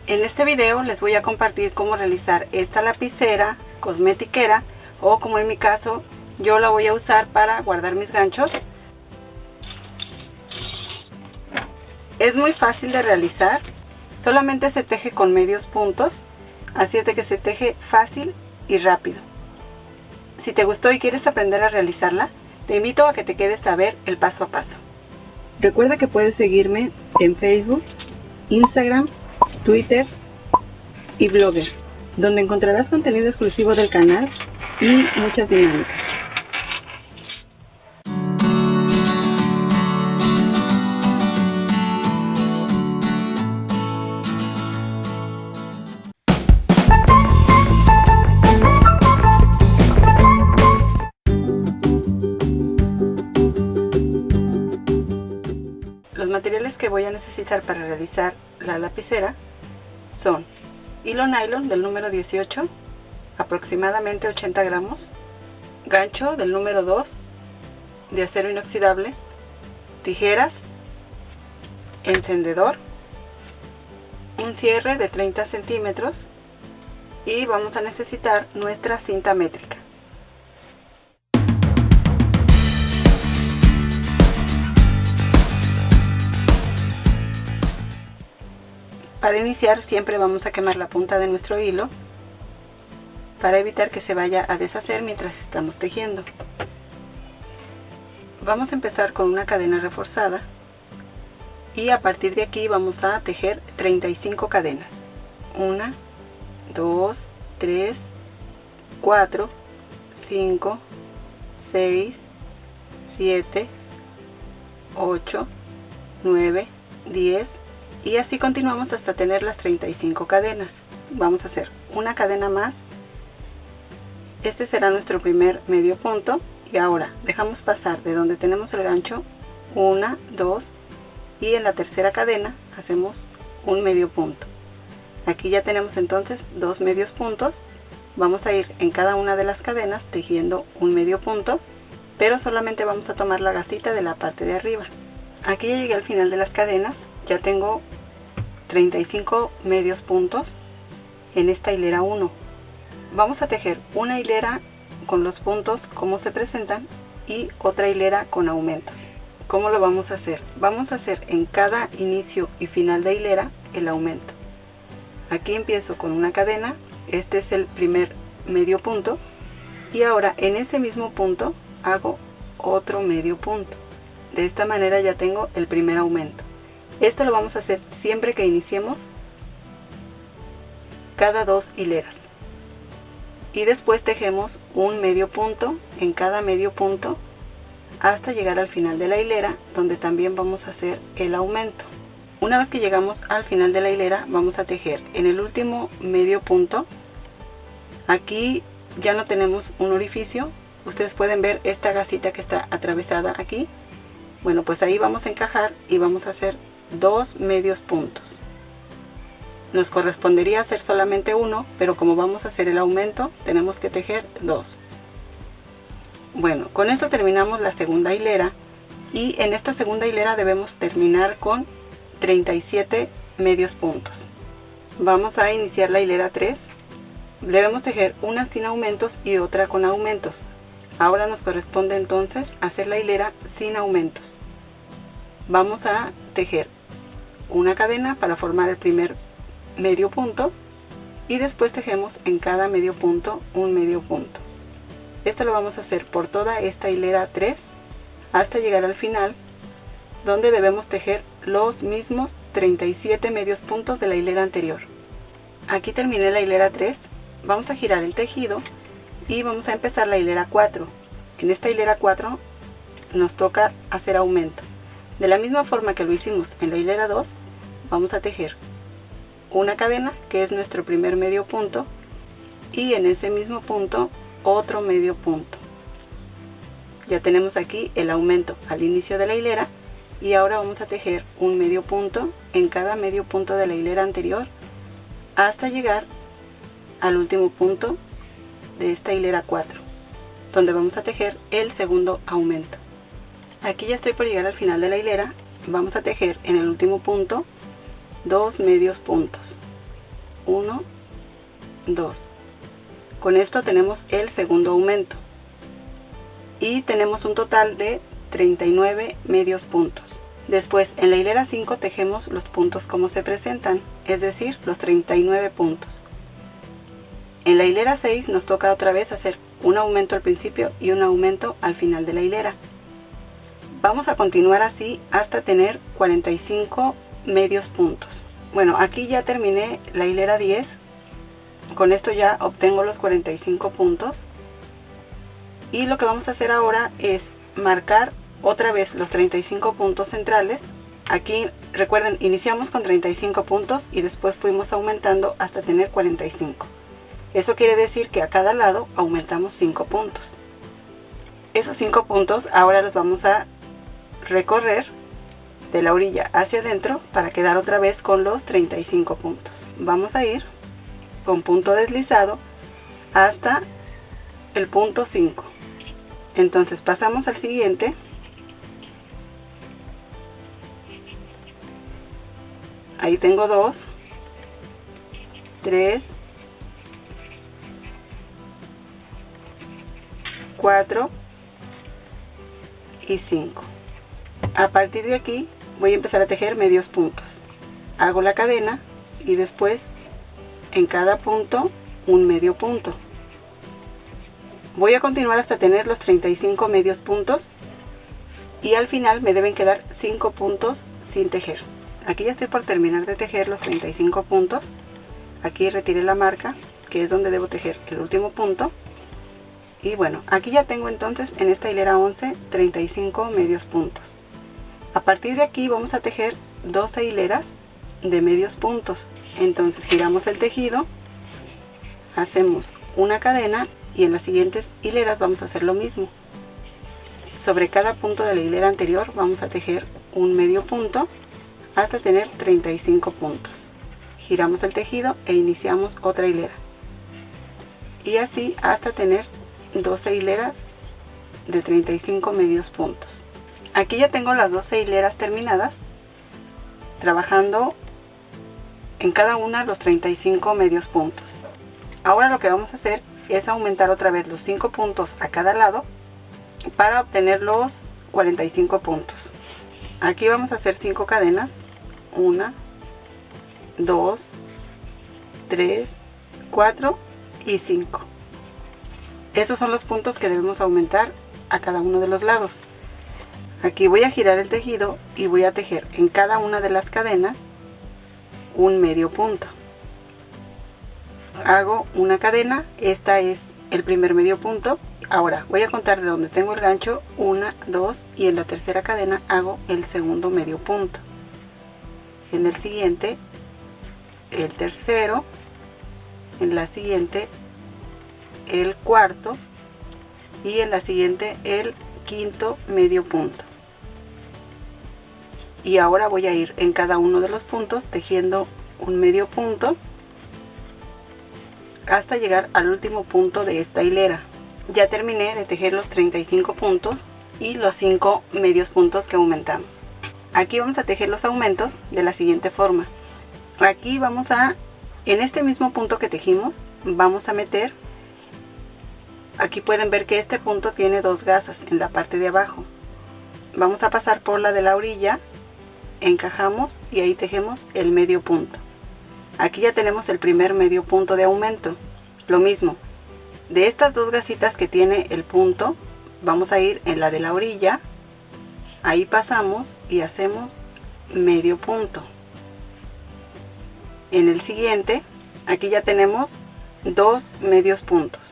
En este video les voy a compartir cómo realizar esta lapicera cosmetiquera, o como en mi caso yo la voy a usar para guardar mis ganchos. Es muy fácil de realizar, solamente se teje con medios puntos, así es de que se teje fácil y rápido. Si te gustó y quieres aprender a realizarla, te invito a que te quedes a ver el paso a paso. Recuerda que puedes seguirme en Facebook, Instagram, Twitter y Blogger, donde encontrarás contenido exclusivo del canal y muchas dinámicas. Los materiales que voy a necesitar para realizar la lapicera son hilo nylon del número 18, aproximadamente 80 gramos, gancho del número 2 de acero inoxidable, tijeras, encendedor, un cierre de 30 centímetros y vamos a necesitar nuestra cinta métrica. Para iniciar siempre vamos a quemar la punta de nuestro hilo para evitar que se vaya a deshacer mientras estamos tejiendo. Vamos a empezar con una cadena reforzada y a partir de aquí vamos a tejer 35 cadenas. 1, 2, 3, 4, 5, 6, 7, 8, 9, 10 y así continuamos hasta tener las 35 cadenas. Vamos a hacer una cadena más. Este será nuestro primer medio punto y ahora dejamos pasar de donde tenemos el gancho 1, 2 y en la tercera cadena hacemos un medio punto. Aquí ya tenemos entonces dos medios puntos. Vamos a ir en cada una de las cadenas tejiendo un medio punto, pero solamente vamos a tomar la gasita de la parte de arriba. Aquí ya llegué al final de las cadenas, ya tengo 35 medios puntos en esta hilera 1. Vamos a tejer una hilera con los puntos como se presentan y otra hilera con aumentos. ¿Cómo lo vamos a hacer? Vamos a hacer en cada inicio y final de hilera el aumento. Aquí empiezo con una cadena, este es el primer medio punto y ahora en ese mismo punto hago otro medio punto. De esta manera ya tengo el primer aumento. Esto lo vamos a hacer siempre que iniciemos cada dos hileras. Y después tejemos un medio punto en cada medio punto hasta llegar al final de la hilera, donde también vamos a hacer el aumento. Una vez que llegamos al final de la hilera, vamos a tejer en el último medio punto. Aquí ya no tenemos un orificio. Ustedes pueden ver esta gasita que está atravesada aquí. Bueno, pues ahí vamos a encajar y vamos a hacer dos medios puntos. Nos correspondería hacer solamente uno, pero como vamos a hacer el aumento, tenemos que tejer dos. Bueno, con esto terminamos la segunda hilera y en esta segunda hilera debemos terminar con 37 medios puntos. Vamos a iniciar la hilera 3. Debemos tejer una sin aumentos y otra con aumentos. Ahora nos corresponde entonces hacer la hilera sin aumentos. Vamos a tejer una cadena para formar el primer medio punto y después tejemos en cada medio punto un medio punto. Esto lo vamos a hacer por toda esta hilera 3 hasta llegar al final, donde debemos tejer los mismos 37 medios puntos de la hilera anterior. Aquí terminé la hilera 3, vamos a girar el tejido y vamos a empezar la hilera 4. En esta hilera 4 nos toca hacer aumento. De la misma forma que lo hicimos en la hilera 2, vamos a tejer una cadena que es nuestro primer medio punto y en ese mismo punto otro medio punto. Ya tenemos aquí el aumento al inicio de la hilera y ahora vamos a tejer un medio punto en cada medio punto de la hilera anterior hasta llegar al último punto de esta hilera 4, donde vamos a tejer el segundo aumento. Aquí ya estoy por llegar al final de la hilera. Vamos a tejer en el último punto dos medios puntos. 1, 2. Con esto tenemos el segundo aumento y tenemos un total de 39 medios puntos. Después en la hilera 5 tejemos los puntos como se presentan, es decir, los 39 puntos. En la hilera 6 nos toca otra vez hacer un aumento al principio y un aumento al final de la hilera. Vamos a continuar así hasta tener 45 medios puntos. Bueno, aquí ya terminé la hilera 10. Con esto ya obtengo los 45 puntos. Y lo que vamos a hacer ahora es marcar otra vez los 35 puntos centrales. Aquí recuerden, iniciamos con 35 puntos y después fuimos aumentando hasta tener 45. Eso quiere decir que a cada lado aumentamos 5 puntos. Esos 5 puntos ahora los vamos a recorrer de la orilla hacia adentro para quedar otra vez con los 35 puntos. Vamos a ir con punto deslizado hasta el punto 5. Entonces pasamos al siguiente. Ahí tengo 2, 3, 4 y 5. A partir de aquí voy a empezar a tejer medios puntos. Hago la cadena y después en cada punto un medio punto. Voy a continuar hasta tener los 35 medios puntos y al final me deben quedar 5 puntos sin tejer. Aquí ya estoy por terminar de tejer los 35 puntos. Aquí retiré la marca, que es donde debo tejer el último punto. Y bueno, aquí ya tengo entonces en esta hilera 11 35 medios puntos. A partir de aquí vamos a tejer 12 hileras de medios puntos. Entonces giramos el tejido, hacemos una cadena y en las siguientes hileras vamos a hacer lo mismo. Sobre cada punto de la hilera anterior vamos a tejer un medio punto hasta tener 35 puntos. Giramos el tejido e iniciamos otra hilera. Y así hasta tener 12 hileras de 35 medios puntos. Aquí ya tengo las 12 hileras terminadas, trabajando en cada una los 35 medios puntos. Ahora lo que vamos a hacer es aumentar otra vez los 5 puntos a cada lado para obtener los 45 puntos. Aquí vamos a hacer 5 cadenas, 1, 2, 3, 4 y 5. Esos son los puntos que debemos aumentar a cada uno de los lados. Aquí voy a girar el tejido y voy a tejer en cada una de las cadenas un medio punto. Hago una cadena, esta es el primer medio punto. Ahora voy a contar de donde tengo el gancho, 1, 2 y en la tercera cadena hago el segundo medio punto. En el siguiente, el tercero, en la siguiente, el cuarto y en la siguiente el quinto medio punto. Y ahora voy a ir en cada uno de los puntos tejiendo un medio punto hasta llegar al último punto de esta hilera. Ya terminé de tejer los 35 puntos y los 5 medios puntos que aumentamos. Aquí vamos a tejer los aumentos de la siguiente forma. Aquí vamos a, en este mismo punto que tejimos, vamos a meter, aquí pueden ver que este punto tiene 2 gasas en la parte de abajo. Vamos a pasar por la de la orilla, encajamos y ahí tejemos el medio punto. Aquí ya tenemos el primer medio punto de aumento. Lo mismo, de estas 2 gasitas que tiene el punto, vamos a ir en la de la orilla, ahí pasamos y hacemos medio punto. En el siguiente, aquí ya tenemos 2 medios puntos.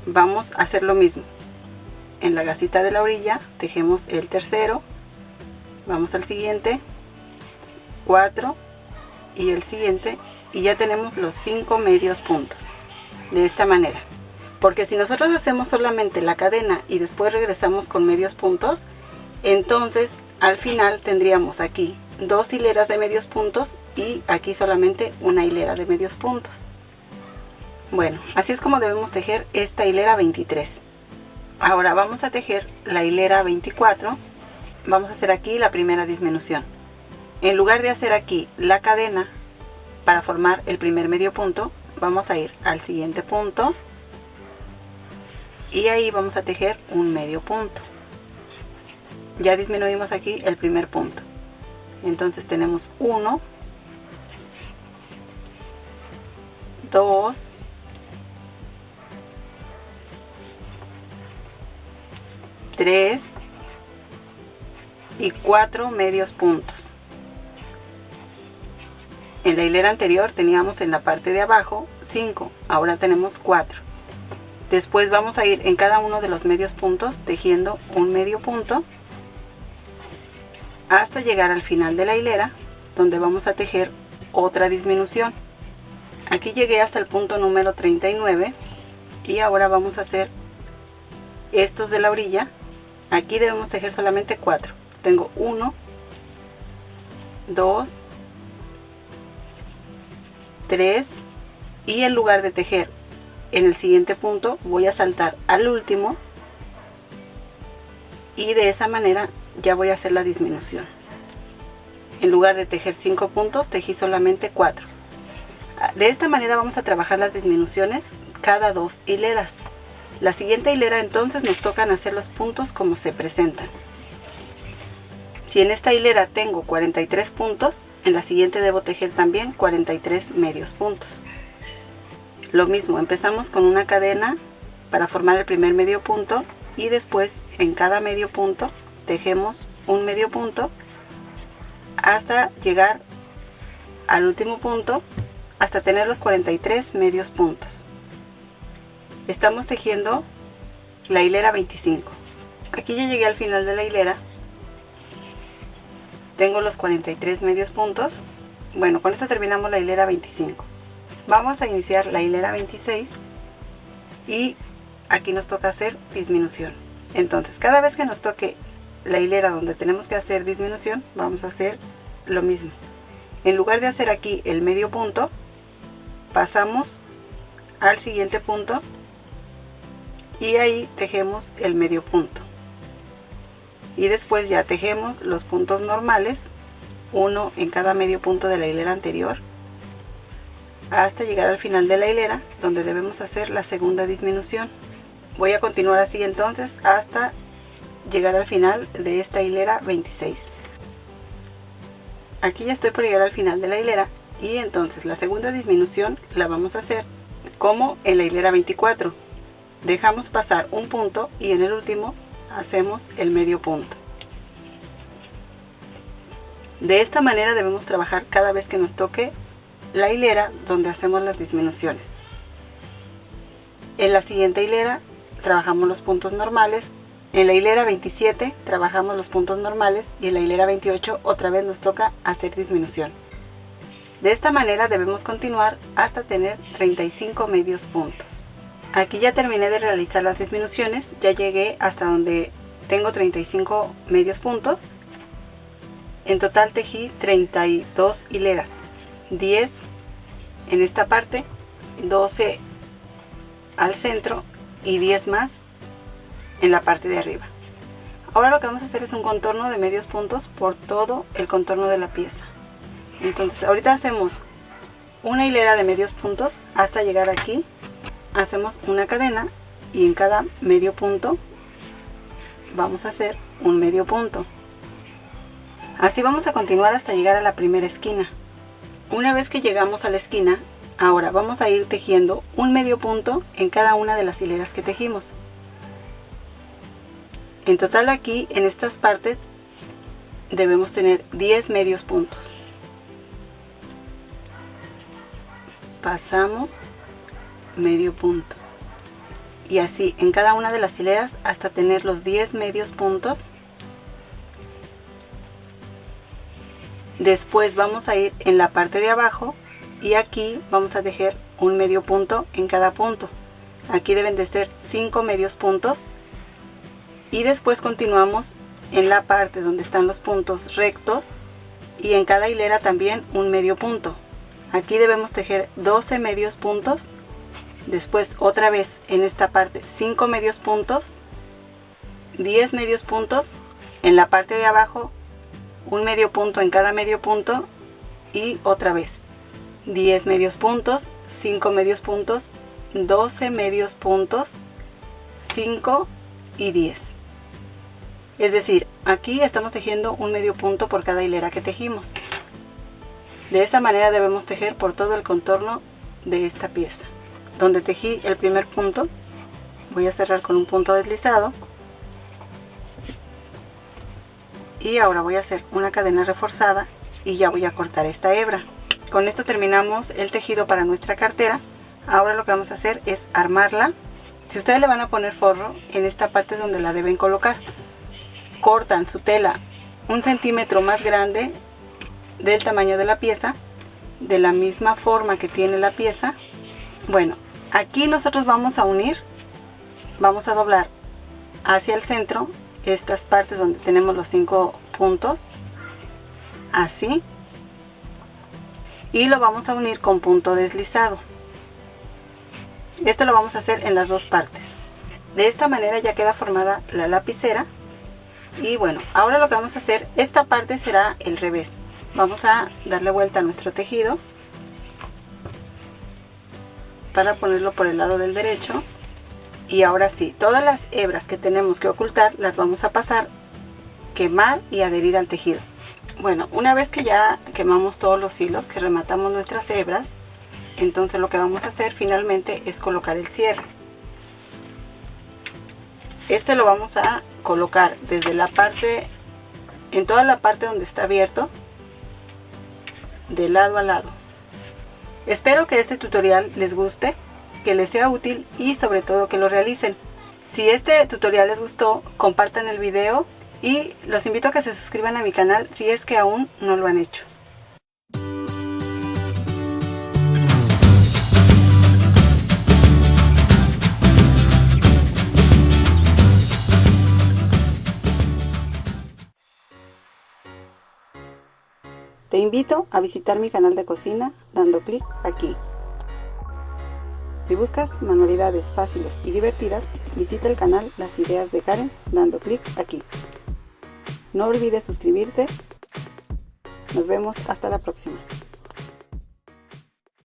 Vamos a hacer lo mismo. En la gasita de la orilla tejemos el tercero, vamos al siguiente, 4 y el siguiente, y ya tenemos los 5 medios puntos. De esta manera, porque si nosotros hacemos solamente la cadena y después regresamos con medios puntos, entonces al final tendríamos aquí 2 hileras de medios puntos y aquí solamente una hilera de medios puntos. Bueno, así es como debemos tejer esta hilera 23. Ahora vamos a tejer la hilera 24. Vamos a hacer aquí la primera disminución. En lugar de hacer aquí la cadena para formar el primer medio punto, vamos a ir al siguiente punto y ahí vamos a tejer un medio punto. Ya disminuimos aquí el primer punto, entonces tenemos 1, 2, 3 y 4 medios puntos. En la hilera anterior teníamos en la parte de abajo 5, ahora tenemos 4. Después vamos a ir en cada uno de los medios puntos tejiendo un medio punto hasta llegar al final de la hilera, donde vamos a tejer otra disminución. Aquí llegué hasta el punto número 39 y ahora vamos a hacer estos de la orilla. Aquí debemos tejer solamente 4. Tengo 1, 2, 3 y en lugar de tejer en el siguiente punto voy a saltar al último y de esa manera ya voy a hacer la disminución. En lugar de tejer 5 puntos, tejí solamente 4. De esta manera vamos a trabajar las disminuciones cada 2 hileras. La siguiente hilera entonces nos tocan hacer los puntos como se presentan. Si en esta hilera tengo 43 puntos, en la siguiente debo tejer también 43 medios puntos. Lo mismo, empezamos con una cadena para formar el primer medio punto y después en cada medio punto tejemos un medio punto hasta llegar al último punto, hasta tener los 43 medios puntos. Estamos tejiendo la hilera 25. Aquí ya llegué al final de la hilera. Tengo los 43 medios puntos. Bueno, con esto terminamos la hilera 25. Vamos a iniciar la hilera 26 y aquí nos toca hacer disminución. Entonces, cada vez que nos toque la hilera donde tenemos que hacer disminución, vamos a hacer lo mismo. En lugar de hacer aquí el medio punto, pasamos al siguiente punto y ahí tejemos el medio punto. Y después ya tejemos los puntos normales, uno en cada medio punto de la hilera anterior, hasta llegar al final de la hilera donde debemos hacer la segunda disminución. Voy a continuar así entonces hasta llegar al final de esta hilera 26. Aquí ya estoy por llegar al final de la hilera y entonces la segunda disminución la vamos a hacer como en la hilera 24. Dejamos pasar un punto y en el último hacemos el medio punto. De esta manera debemos trabajar cada vez que nos toque la hilera donde hacemos las disminuciones. En la siguiente hilera trabajamos los puntos normales. En la hilera 27 trabajamos los puntos normales y en la hilera 28 otra vez nos toca hacer disminución. De esta manera debemos continuar hasta tener 35 medios puntos. Aquí ya terminé de realizar las disminuciones, ya llegué hasta donde tengo 35 medios puntos. En total tejí 32 hileras, 10 en esta parte, 12 al centro y 10 más en la parte de arriba. Ahora lo que vamos a hacer es un contorno de medios puntos por todo el contorno de la pieza. Entonces ahorita hacemos una hilera de medios puntos hasta llegar aquí. Hacemos una cadena y en cada medio punto vamos a hacer un medio punto. Así vamos a continuar hasta llegar a la primera esquina. Una vez que llegamos a la esquina, ahora vamos a ir tejiendo un medio punto en cada una de las hileras que tejimos. En total aquí en estas partes debemos tener 10 medios puntos. Pasamos medio punto y así en cada una de las hileras hasta tener los 10 medios puntos. Después vamos a ir en la parte de abajo y aquí vamos a tejer un medio punto en cada punto. Aquí deben de ser 5 medios puntos y después continuamos en la parte donde están los puntos rectos y en cada hilera también un medio punto. Aquí debemos tejer 12 medios puntos. Después otra vez en esta parte 5 medios puntos, 10 medios puntos, en la parte de abajo un medio punto en cada medio punto y otra vez 10 medios puntos, 5 medios puntos, 12 medios puntos, 5 y 10. Es decir, aquí estamos tejiendo un medio punto por cada hilera que tejimos. De esta manera debemos tejer por todo el contorno de esta pieza. Donde tejí el primer punto, voy a cerrar con un punto deslizado. Y ahora voy a hacer una cadena reforzada y ya voy a cortar esta hebra. Con esto terminamos el tejido para nuestra cartera. Ahora lo que vamos a hacer es armarla. Si ustedes le van a poner forro, en esta parte es donde la deben colocar. Cortan su tela 1 centímetro más grande del tamaño de la pieza, de la misma forma que tiene la pieza. Bueno, aquí nosotros vamos a unir, vamos a doblar hacia el centro estas partes donde tenemos los 5 puntos, así, y lo vamos a unir con punto deslizado. Esto lo vamos a hacer en las dos partes. De esta manera ya queda formada la lapicera. Y bueno, ahora lo que vamos a hacer, esta parte será el revés. Vamos a darle vuelta a nuestro tejido para ponerlo por el lado del derecho. Y ahora sí, todas las hebras que tenemos que ocultar las vamos a pasar, quemar y adherir al tejido. Bueno, una vez que ya quemamos todos los hilos, que rematamos nuestras hebras, entonces lo que vamos a hacer finalmente es colocar el cierre. Este lo vamos a colocar desde la parte, en toda la parte donde está abierto, de lado a lado. Espero que este tutorial les guste, que les sea útil y sobre todo que lo realicen. Si este tutorial les gustó, compartan el video y los invito a que se suscriban a mi canal si es que aún no lo han hecho. Te invito a visitar mi canal de cocina dando clic aquí. Si buscas manualidades fáciles y divertidas, visita el canal Las Ideas de Karen dando clic aquí. No olvides suscribirte. Nos vemos hasta la próxima.